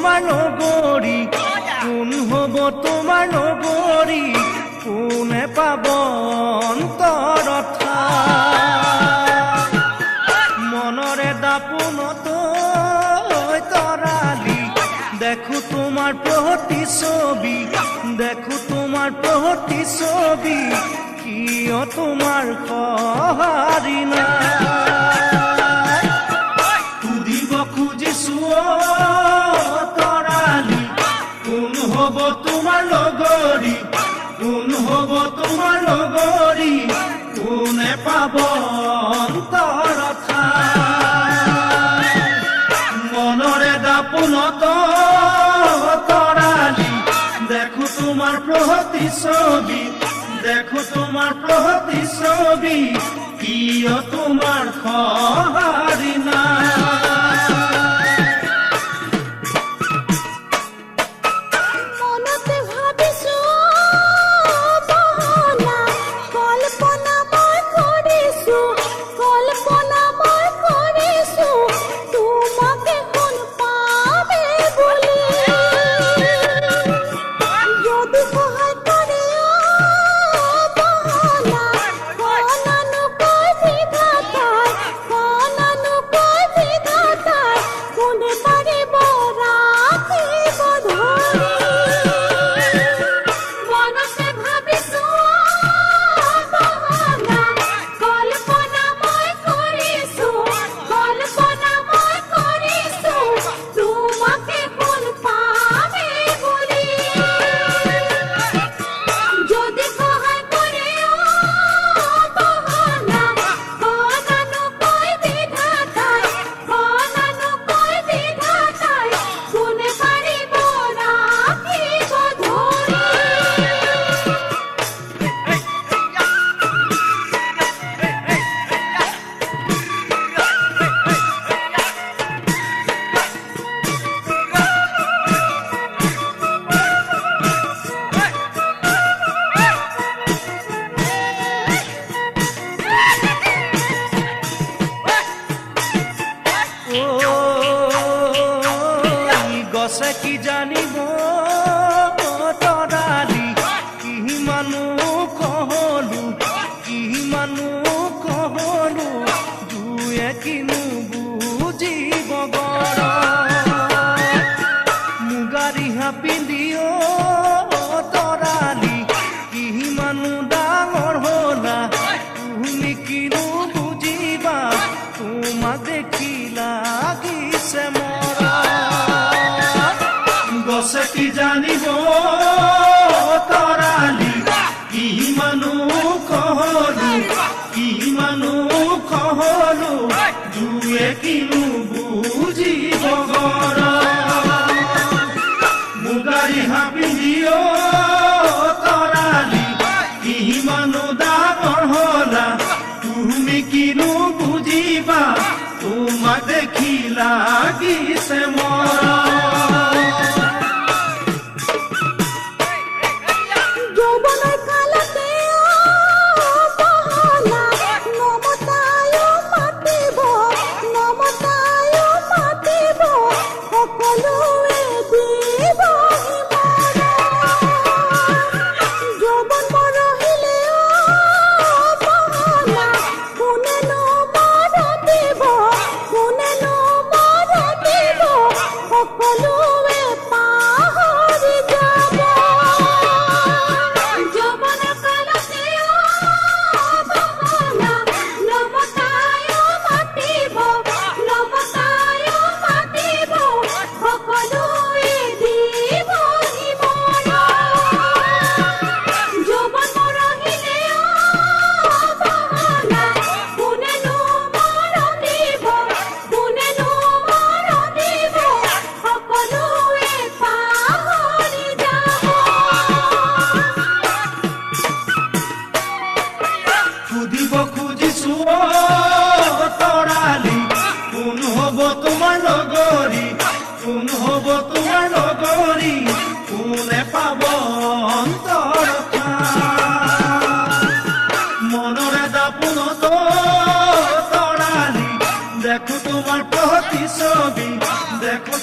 তোমাৰ নগৰী, কোন হ'ব তোমাৰ নগৰী, কোনে পাব অন্তৰত ঠাই। মনৰে দাপোনত তৰালি, দেখো তোমাৰ প্ৰতিচ্ছবি, দেখো তোমাৰ প্ৰতিচ্ছবি, কিয় তোমাৰ সঁহাৰি নাই। সুধিব খুজিছো তৰালি, কোন হ'ব তোমাৰ নগৰী, কোন হ'ব তোমাৰ নগৰী, কোনে পাব অন্তৰত ঠাই। মনৰে দাপোনত তৰালি, দেখো তোমাৰ প্ৰতিচ্ছবি, দেখো তোমাৰ প্ৰতিচ্ছবি, কিয় তোমাৰ সঁহাৰি নাই। গছে কি জানিব তৰালি, কিমানো কহলো, কিমানো কহলো, দুয়ে কিনো বুজিব গৰ। মুগা ৰিহা পিন্ধিও তৰালি, কিমানো ডাঙৰ হলা, তুমি কিনো বুজিবা, তোমাক দেখি লাগিছে মৰা। গছে কি জানিব তৰালি, কিমানো কহলো, কিমানো কহলো, দুয়ে কিনো বুজিব গৰ। মুগা ৰিহা পিন্ধিও তৰালি, কিমানো ডাঙৰ হলা, তুমি কিনো বুজিবা, তোমাক দেখি লাগিছে মৰা। তৰালি, কোন হ'ব তোমাৰ নগৰী, কোন হ'ব তোমাৰ নগৰী, কোনে পাব অন্তৰত ঠাই। মনৰে দাপোনত তৰালি, দেখো তোমাৰ প্ৰতিচ্ছবি, দেখো